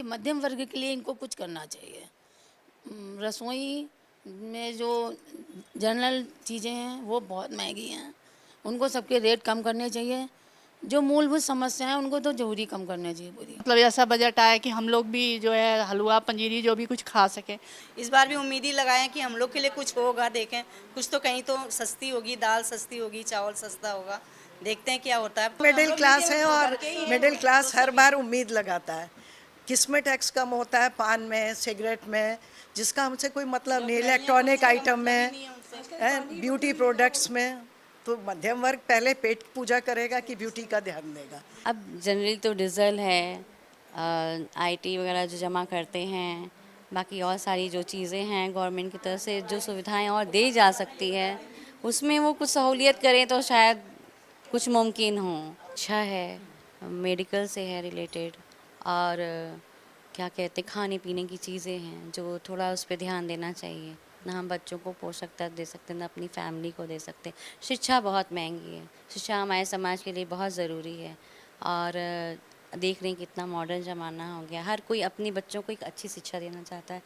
मध्यम वर्ग के लिए इनको कुछ करना चाहिए। रसोई में जो जनरल चीज़ें हैं वो बहुत महंगी हैं, उनको सबके रेट कम करने चाहिए। जो मूलभूत समस्या है उनको तो जरूरी कम करने चाहिए पूरी। मतलब ऐसा बजट आया कि हम लोग भी जो है हलवा पंजीरी जो भी कुछ खा सके। इस बार भी उम्मीद ही लगाएं कि हम लोग के लिए कुछ होगा। देखें कुछ तो, कहीं तो सस्ती होगी, दाल सस्ती होगी, चावल सस्ता होगा, देखते हैं क्या होता है। मिडिल क्लास है और मिडिल क्लास हर बार उम्मीद लगाता है। किसमें टैक्स कम होता है? पान में, सिगरेट में, जिसका हमसे कोई मतलब नहीं, इलेक्ट्रॉनिक आइटम में, ब्यूटी प्रोडक्ट्स में। तो मध्यम वर्ग पहले पेट पूजा करेगा कि ब्यूटी का ध्यान देगा। अब जनरली तो डीजल है, आईटी वगैरह जो जमा करते हैं, बाकी और सारी जो चीज़ें हैं गवर्नमेंट की तरफ से जो सुविधाएं और दी जा सकती है उसमें वो कुछ सहूलियत करें तो शायद कुछ मुमकिन हो। अच्छा है, मेडिकल से है रिलेटेड, और क्या कहते खाने पीने की चीज़ें हैं जो थोड़ा उस पर ध्यान देना चाहिए। ना हम बच्चों को पोषक तत्व दे सकते, ना अपनी फैमिली को दे सकते। शिक्षा बहुत महंगी है, शिक्षा हमारे समाज के लिए बहुत ज़रूरी है। और देख रहे हैं कितना मॉडर्न ज़माना हो गया, हर कोई अपने बच्चों को एक अच्छी शिक्षा देना चाहता है।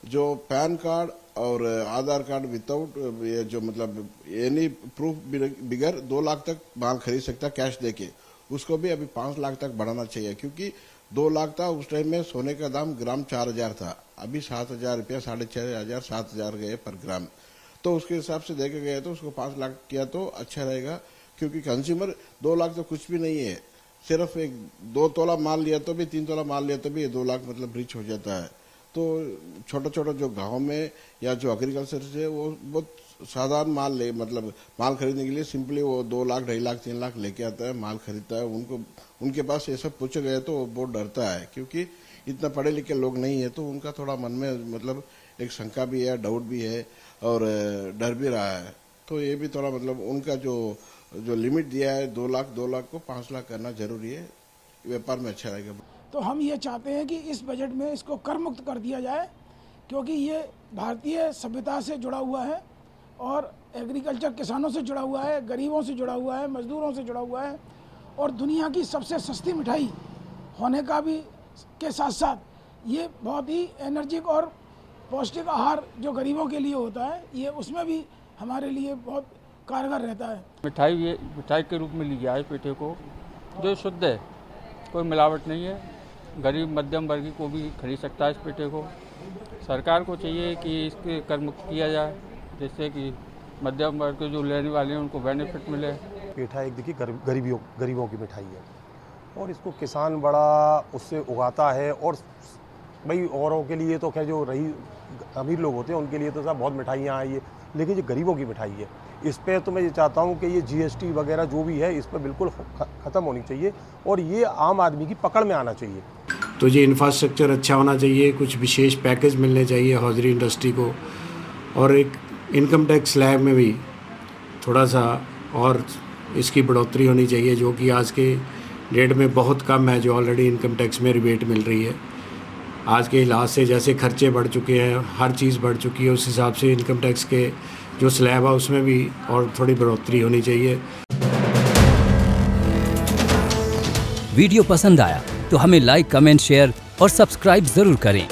जो पैन कार्ड और आधार कार्ड विदाउट ये जो मतलब एनी प्रूफ बिगर 2 लाख तक माल खरीद सकता कैश देके, उसको भी अभी 5 लाख तक बढ़ाना चाहिए। क्योंकि 2 लाख था उस टाइम में, सोने का दाम ग्राम 4000 था, अभी 7000 रुपया, 6500 7000 गए पर ग्राम। तो उसके हिसाब से देखे गए तो उसको 5 लाख किया तो अच्छा रहेगा। क्योंकि कंज्यूमर 2 लाख तो कुछ भी नहीं है, सिर्फ 2 तोला माल लिया तो भी, 3 तोला माल लिया तो भी ये 2 लाख मतलब रिच हो जाता है। तो छोटा छोटा जो गांव में या जो एग्रीकल्चर से वो बहुत साधारण माल ले, मतलब माल खरीदने के लिए सिंपली वो 2 लाख, 2.5 लाख, 3 लाख लेके आता है, माल खरीदता है। उनके पास ये सब पूछे गए तो वो बहुत डरता है, क्योंकि इतना पढ़े लिखे लोग नहीं है। तो उनका थोड़ा मन में मतलब एक शंका भी है, डाउट भी है और डर भी रहा है। तो ये भी थोड़ा मतलब उनका जो लिमिट दिया है 2 लाख को 5 लाख करना जरूरी है, व्यापार में अच्छा रहेगा। तो हम ये चाहते हैं कि इस बजट में इसको कर मुक्त कर दिया जाए, क्योंकि ये भारतीय सभ्यता से जुड़ा हुआ है और एग्रीकल्चर किसानों से जुड़ा हुआ है, गरीबों से जुड़ा हुआ है, मजदूरों से जुड़ा हुआ है। और दुनिया की सबसे सस्ती मिठाई होने का भी के साथ साथ ये बहुत ही एनर्जिक और पौष्टिक आहार जो गरीबों के लिए होता है, ये उसमें भी हमारे लिए बहुत कारगर रहता है। मिठाई के रूप में ली जाए पेठे को, जो शुद्ध है, कोई मिलावट नहीं है। गरीब मध्यम वर्गी को भी खरीद सकता है इस पेठे को। सरकार को चाहिए कि इसके कर मुक्त किया जाए, जिससे कि मध्यम वर्ग के जो लेने वाले हैं उनको बेनिफिट मिले। पेठा एक देखिए गरीबों की मिठाई है और इसको किसान बड़ा उससे उगाता है। और भाई औरों के लिए तो खैर जो अमीर लोग होते हैं उनके लिए तो सब बहुत मिठाइयाँ आई है, लेकिन ये गरीबों की मिठाई है। इस पे तो मैं ये चाहता हूँ कि ये जीएसटी वगैरह जो भी है इस पर बिल्कुल ख़त्म होनी चाहिए और ये आम आदमी की पकड़ में आना चाहिए। तो ये इंफ्रास्ट्रक्चर अच्छा होना चाहिए, कुछ विशेष पैकेज मिलने चाहिए हौजरी इंडस्ट्री को, और एक इनकम टैक्स स्लैब में भी थोड़ा सा और इसकी बढ़ोतरी होनी चाहिए, जो कि आज के डेट में बहुत कम है, जो ऑलरेडी इनकम टैक्स में रिबेट मिल रही है। आज के लिहाज से जैसे खर्चे बढ़ चुके हैं, हर चीज़ बढ़ चुकी है, उस हिसाब से इनकम टैक्स के जो स्लैब है उसमें भी और थोड़ी बढ़ोतरी होनी चाहिए। वीडियो पसंद आया तो हमें लाइक, कमेंट, शेयर और सब्सक्राइब जरूर करें।